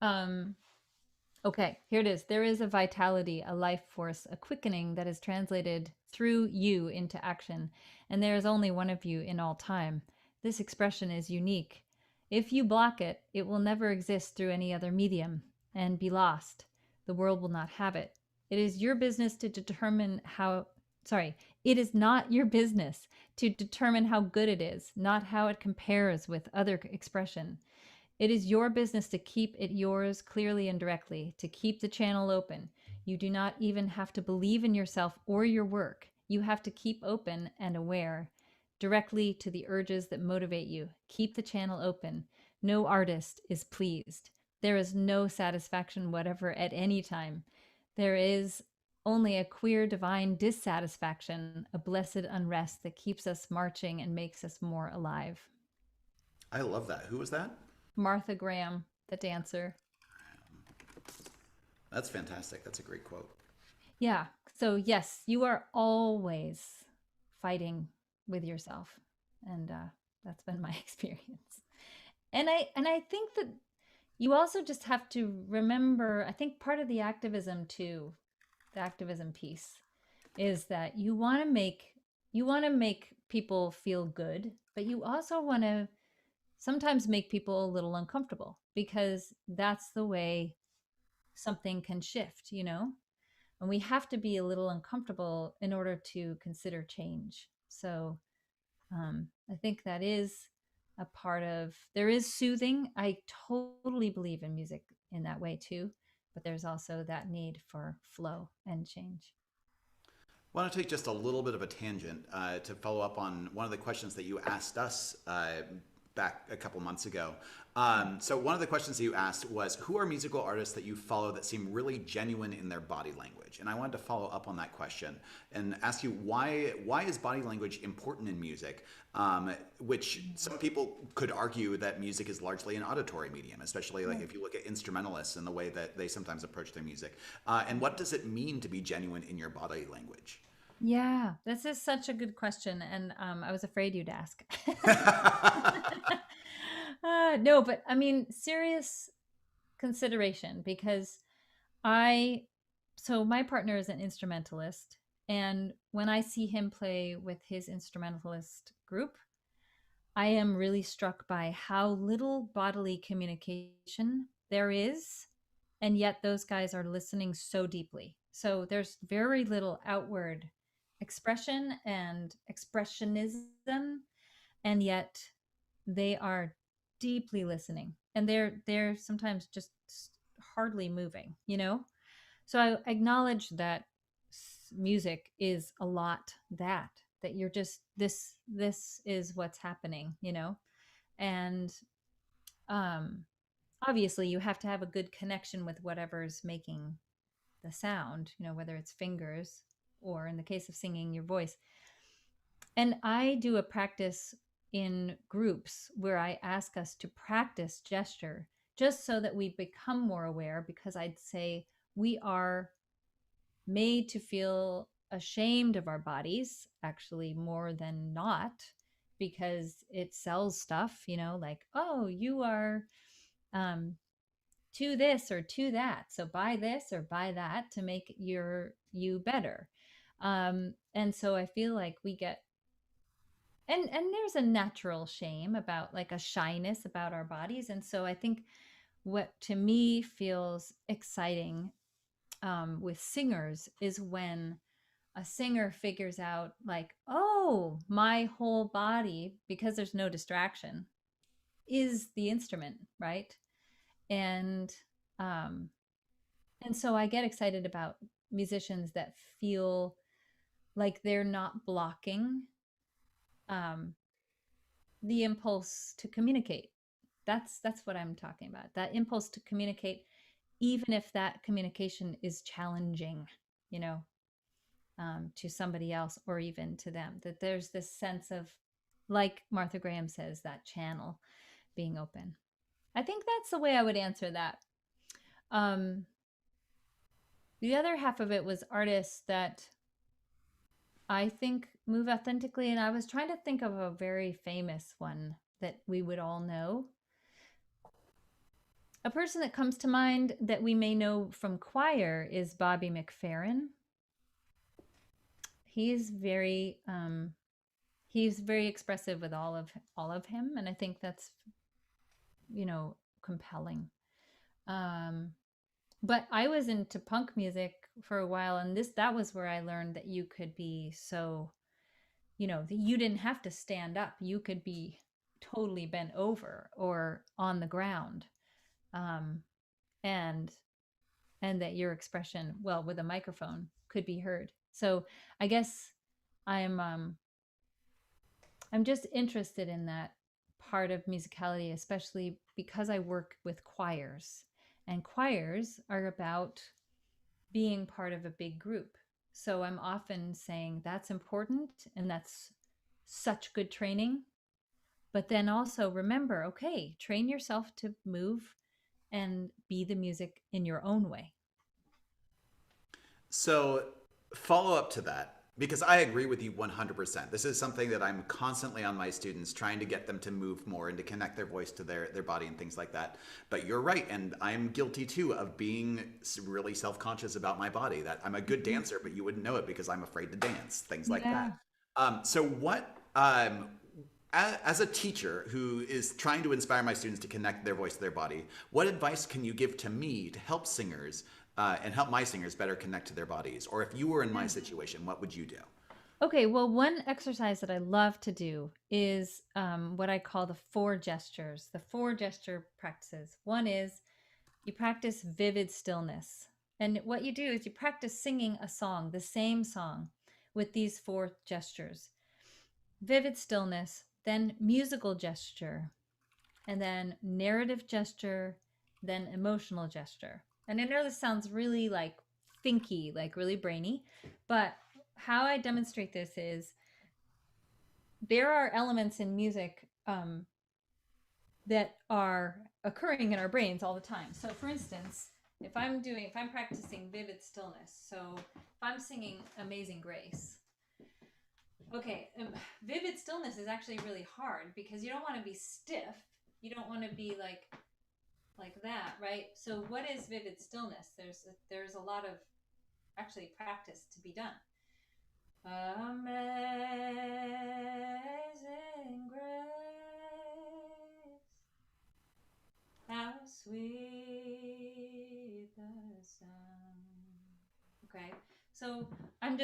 Okay, here it is. There is a vitality, a life force, a quickening that is translated through you into action, and there is only one of you in all time. This expression is unique. If you block it, it will never exist through any other medium and be lost. the world will not have it. It is your business to determine how, sorry, it is not your business to determine how good it is, not how it compares with other expression. It is your business to keep it yours clearly and directly, to keep the channel open. You do not even have to believe in yourself or your work. You have to keep open and aware directly to the urges that motivate you. Keep the channel open. No artist is pleased. There is no satisfaction whatever at any time. There is only a queer divine dissatisfaction, a blessed unrest that keeps us marching and makes us more alive. I love that. Who was that? Martha Graham, the dancer. That's fantastic. That's a great quote. Yeah. So yes, you are always fighting with yourself, and that's been my experience. And I think that you also just have to remember. I think part of the activism too, the activism piece, is that you want to make people feel good, but you also want to sometimes make people a little uncomfortable, because that's the way something can shift, and we have to be a little uncomfortable in order to consider change. So I think that is a part of, there is soothing. I totally believe in music in that way too, but there's also that need for flow and change. I want to take just a little bit of a tangent to follow up on one of the questions that you asked us back a couple months ago. So one of the questions that you asked was, who are musical artists that you follow that seem really genuine in their body language? And I wanted to follow up on that question and ask you, why is body language important in music? Which some people could argue that music is largely an auditory medium, especially like if you look at instrumentalists and the way that they sometimes approach their music. And what does it mean to be genuine in your body language? Yeah, this is such a good question, and I was afraid you'd ask. No, but I mean, serious consideration, because so my partner is an instrumentalist, and when I see him play with his instrumentalist group, I am really struck by how little bodily communication there is, and yet those guys are listening so deeply. So there's very little outward expression and expressionism, and yet they are deeply listening, and they're sometimes just hardly moving, so I acknowledge that music is a lot that you're just this is what's happening, and obviously you have to have a good connection with whatever's making the sound, whether it's fingers or, in the case of singing, your voice. And I do a practice in groups where I ask us to practice gesture just so that we become more aware, because I'd say we are made to feel ashamed of our bodies, actually, more than not, because it sells stuff, like, oh, you are to this or to that, so buy this or buy that to make you better. And so I feel like we get, and there's a natural shame about, like, a shyness about our bodies. And so I think what to me feels exciting with singers is when a singer figures out, like, oh, my whole body, because there's no distraction, is the instrument, right? And so I get excited about musicians that feel like they're not blocking the impulse to communicate. That's what I'm talking about. That impulse to communicate, even if that communication is challenging, to somebody else or even to them. That there's this sense of, like Martha Graham says, that channel being open. I think that's the way I would answer that. The other half of it was artists that I think move authentically, and I was trying to think of a very famous one that we would all know. A person that comes to mind that we may know from choir is Bobby Mcferrin. He's very expressive with all of him, and I think that's compelling. but I was into punk music for a while, and that was where I learned that you could be so, that you didn't have to stand up. You could be totally bent over or on the ground. Um, and that your expression, well, with a microphone, could be heard. So I guess I'm just interested in that part of musicality, especially because I work with choirs, and choirs are about being part of a big group. So I'm often saying that's important and that's such good training. But then also remember, okay, train yourself to move and be the music in your own way. So, follow up to that, because I agree with you 100%. This is something that I'm constantly on my students, trying to get them to move more and to connect their voice to their body and things like that. But you're right, and I'm guilty too of being really self-conscious about my body. That I'm a good dancer, but you wouldn't know it because I'm afraid to dance, things like Yeah. that. So what, as a teacher who is trying to inspire my students to connect their voice to their body, what advice can you give to me to help singers and help my singers better connect to their bodies? Or if you were in my situation, what would you do? Okay, well, one exercise that I love to do is what I call the 4 gestures, the 4 gesture practices. One is you practice vivid stillness. And what you do is you practice singing a song, the same song, with these 4 gestures. Vivid stillness, then musical gesture, and then narrative gesture, then emotional gesture. And I know this sounds really like thinky, like really brainy, but how I demonstrate this is there are elements in music that are occurring in our brains all the time. So for instance, if I'm practicing vivid stillness, so if I'm singing Amazing Grace, okay, vivid stillness is actually really hard because you don't want to be stiff. You don't want to be like that, right? So what is vivid stillness? There's a lot of actually practice to be done. Amazing grace, how sweet the sound. Okay, so I'm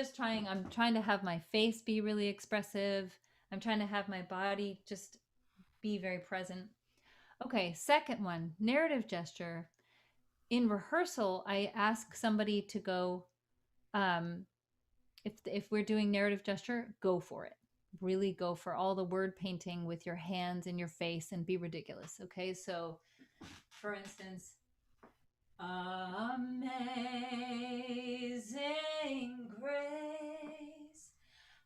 trying to have my face be really expressive. I'm trying to have my body just be very present. Okay, second one, narrative gesture. In rehearsal, I ask somebody to go, if we're doing narrative gesture, go for it. Really go for all the word painting with your hands and your face and be ridiculous. Okay, so for instance, Amazing grace,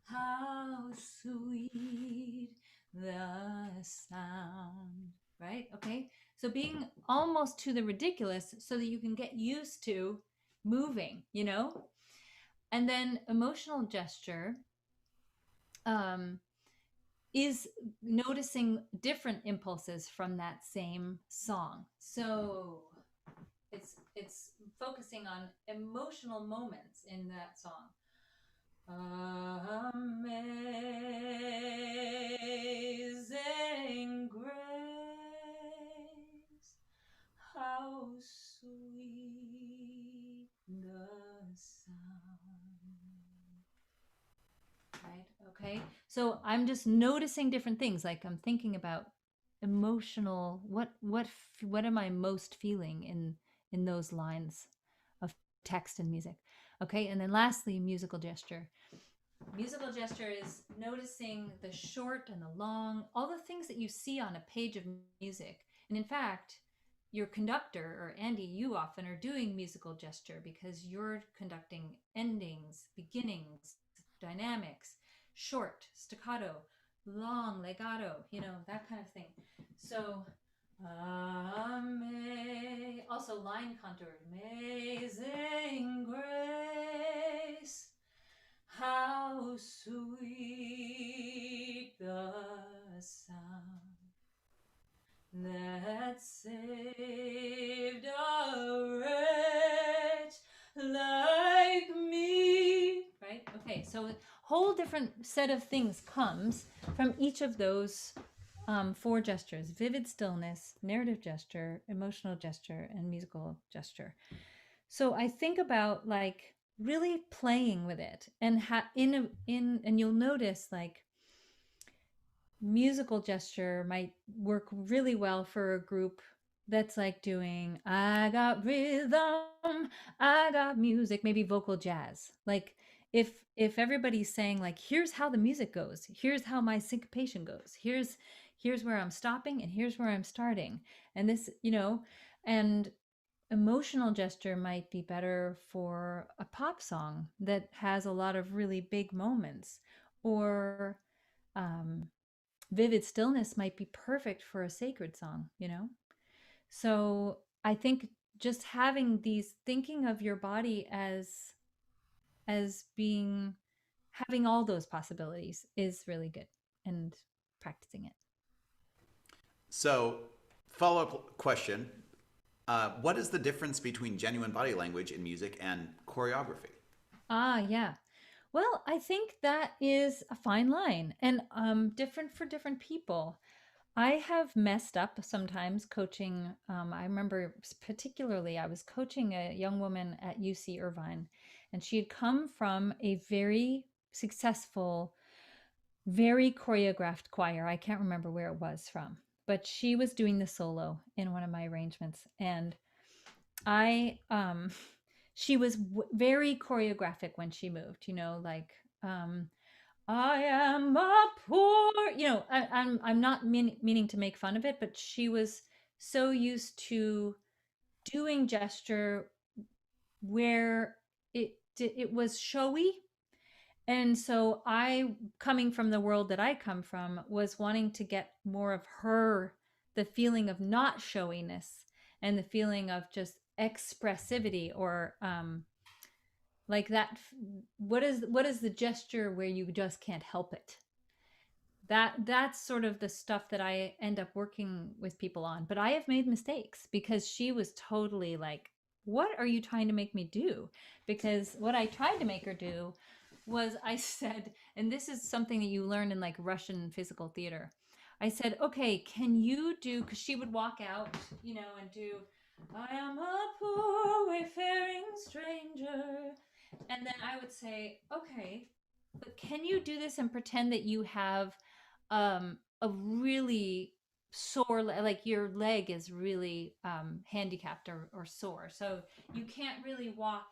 how sweet the sound, right? Okay, so being almost to the ridiculous so that you can get used to moving, and then emotional gesture is noticing different impulses from that same song. So it's focusing on emotional moments in that song. Amazing grace, how sweet the sound. Right? Okay. So I'm just noticing different things. Like I'm thinking about emotional. What am I most feeling in those lines of text and music? Okay. And then lastly, musical gesture. Musical gesture is noticing the short and the long, all the things that you see on a page of music. And in fact, your conductor, or Andy, you often are doing musical gesture because you're conducting endings, beginnings, dynamics, short, staccato, long, legato, that kind of thing. So, also line contour. Amazing grace, how sweet the sound that saved a wretch like me. Right? Okay, so a whole different set of things comes from each of those 4 gestures: vivid stillness, narrative gesture, emotional gesture, and musical gesture. So I think about like really playing with it, and and you'll notice like musical gesture might work really well for a group that's like doing I got rhythm, I got music, maybe vocal jazz. Like if everybody's saying like here's how the music goes, here's how my syncopation goes, here's where I'm stopping and here's where I'm starting. And this, and emotional gesture might be better for a pop song that has a lot of really big moments, or um vivid stillness might be perfect for a sacred song. So I think just having these, thinking of your body as being, having all those possibilities is really good, and practicing it. So, follow-up question. What is the difference between genuine body language in music and choreography? Yeah. Well, I think that is a fine line, and different for different people. I have messed up sometimes coaching. I remember particularly I was coaching a young woman at UC Irvine, and she had come from a very successful, very choreographed choir. I can't remember where it was from, but she was doing the solo in one of my arrangements, and I she was very choreographic when she moved, like I am a poor, I'm not meaning to make fun of it, but she was so used to doing gesture where it was showy. And so I, coming from the world that I come from, was wanting to get more of her, the feeling of not showiness and the feeling of just expressivity, or like that. What is the gesture where you just can't help it? That's sort of the stuff that I end up working with people on. But I have made mistakes because she was totally like, what are you trying to make me do? Because what I tried to make her do was, I said, and this is something that you learn in like Russian physical theater. I said, okay, can you do, because she would walk out, and do, I am a poor wayfaring stranger. And then I would say, okay, but can you do this and pretend that you have a really sore, like your leg is really handicapped, or sore, so you can't really walk,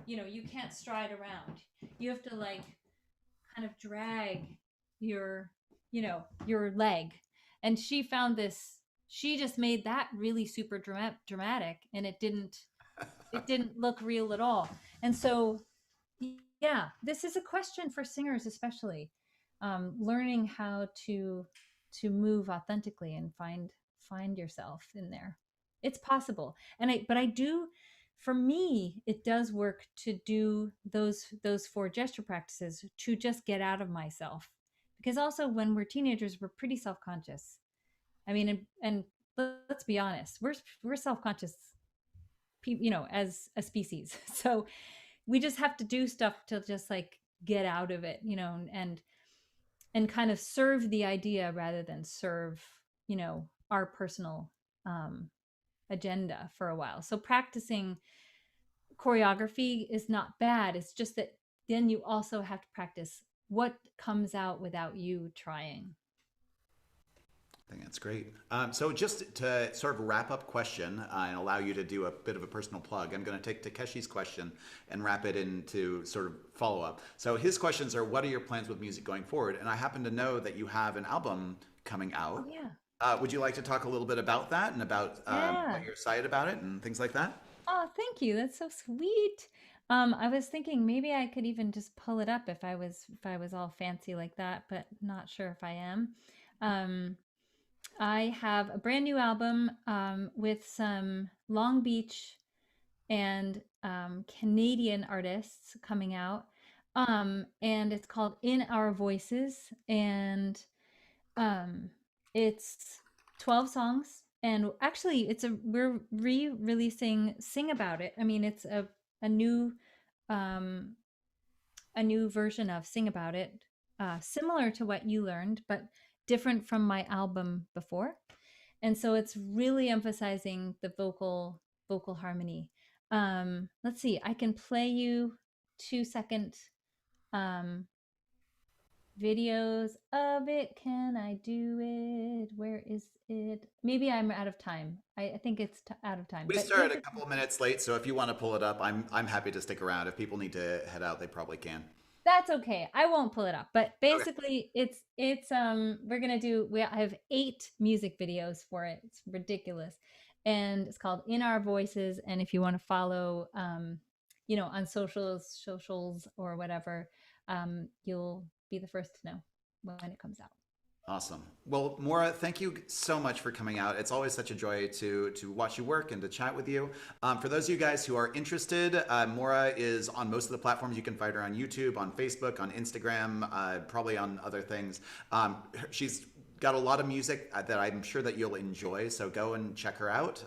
you can't stride around, you have to like kind of drag your your leg. And she found this, she just made that really super dramatic, and it didn't look real at all. And so, yeah, this is a question for singers, especially learning how to move authentically and find yourself in there. It's possible, and I do. For me, it does work to do those four gesture practices to just get out of myself, because also when we're teenagers, we're pretty self-conscious. I mean, and let's be honest, we're self-conscious, as a species. So we just have to do stuff to just like get out of it, and kind of serve the idea rather than serve, our personal agenda for a while. So practicing choreography is not bad. It's just that then you also have to practice what comes out without you trying. I think that's great. So just to sort of wrap up question and allow you to do a bit of a personal plug, I'm going to take Takeshi's question and wrap it into sort of follow up. So his questions are, what are your plans with music going forward? And I happen to know that you have an album coming out. Oh, yeah. Would you like to talk a little bit about that and about Yeah. what you're excited about it and things like that? Oh, thank you. That's so sweet. I was thinking maybe I could even just pull it up if I was all fancy like that, but not sure if I am. Um, I have a brand new album with some Long Beach and Canadian artists coming out. And it's called In Our Voices. And it's 12 songs. And actually, we're re-releasing Sing About It. I mean, it's a new um, a new version of Sing About It, similar to what you learned, but different from my album before. And so it's really emphasizing the vocal harmony. let's see, I can play you 2-second videos of it. Can I do it? Where is it? Maybe I'm out of time. I think it's out of time. We But started a couple of minutes late, so if you want to pull it up, I'm happy to stick around. If people need to head out, they probably can. that's okay. I won't pull it up. But basically it's we're gonna do I have 8 music videos for it. It's ridiculous. And it's called In Our Voices. And if you want to follow you know, on socials or whatever, you'll be the first to know when it comes out. Awesome. Well, Moira, thank you so much for coming out. It's always such a joy to watch you work and to chat with you. For those of you guys who are interested, Moira is on most of the platforms. You can find her on YouTube, on Facebook, on Instagram, probably on other things. She's got a lot of music that I'm sure that you'll enjoy, so go and check her out.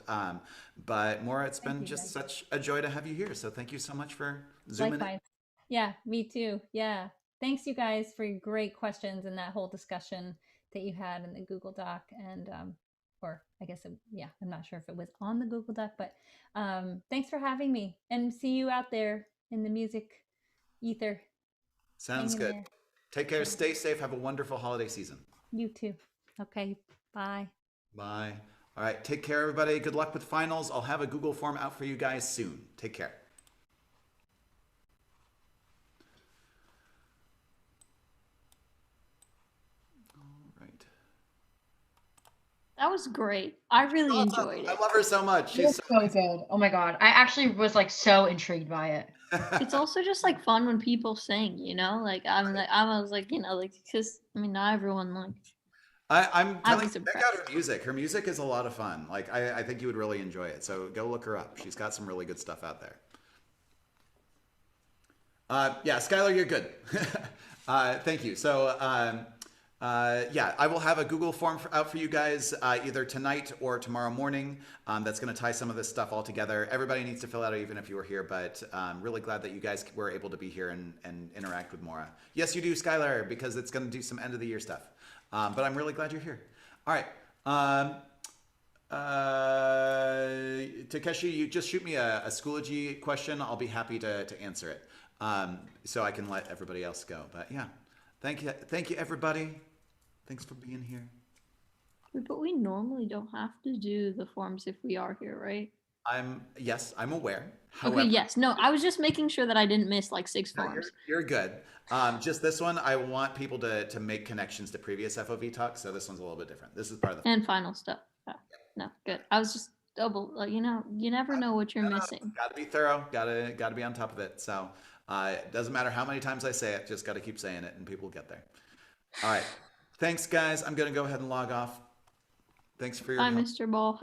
But Moira, it's been just such a joy to have you here. So thank you so much for zooming in. Yeah, me too. Yeah. Thanks, you guys, for your great questions and that whole discussion that you had in the Google Doc. And, or I guess, yeah, I'm not sure if it was on the Google Doc, but thanks for having me, and see you out there in the music ether. Sounds good. Take care. Stay safe. Have a wonderful holiday season. You too. Okay. Bye. Bye. All right. Take care, everybody. Good luck with finals. I'll have a Google form out for you guys soon. Take care. That was great. I really enjoyed I it. love her so much. It She's was so good. Oh my god. I actually was like so intrigued by it. It's also just like fun when people sing, you know? Like I was like, you know, like, because I mean, not everyone like. I'm I telling was you, check out her music. Her music is a lot of fun. Like I think you would really enjoy it. So go look her up. She's got some really good stuff out there. Yeah, Skylar, you're good. Thank you. So yeah, I will have a Google form out for you guys either tonight or tomorrow morning. That's going to tie some of this stuff all together. Everybody needs to fill out even if you were here, but I'm really glad that you guys were able to be here and interact with Moira. Yes, you do, Skylar, because it's going to do some end of the year stuff. But I'm really glad you're here. All right. Takeshi, you just shoot me a Schoology question. I'll be happy to answer it. So I can let everybody else go. But yeah, thank you, everybody. Thanks for being here. But we normally don't have to do the forms if we are here, right? Yes, I'm aware. However, Okay, yes. No, I was just making sure that I didn't miss like 6 no, forms. you're good. Just this one, I want people to make connections to previous FOV talks. So this one's a little bit different. This is part of the And final stuff. Oh, no, good. I was just double, you know, you never know what you're missing. Got to be thorough. Got to be on top of it. So it doesn't matter how many times I say it. Just got to keep saying it, and people will get there. All right. Thanks, guys. I'm gonna go ahead and log off. Thanks for your Bye, help. Mr. Ball.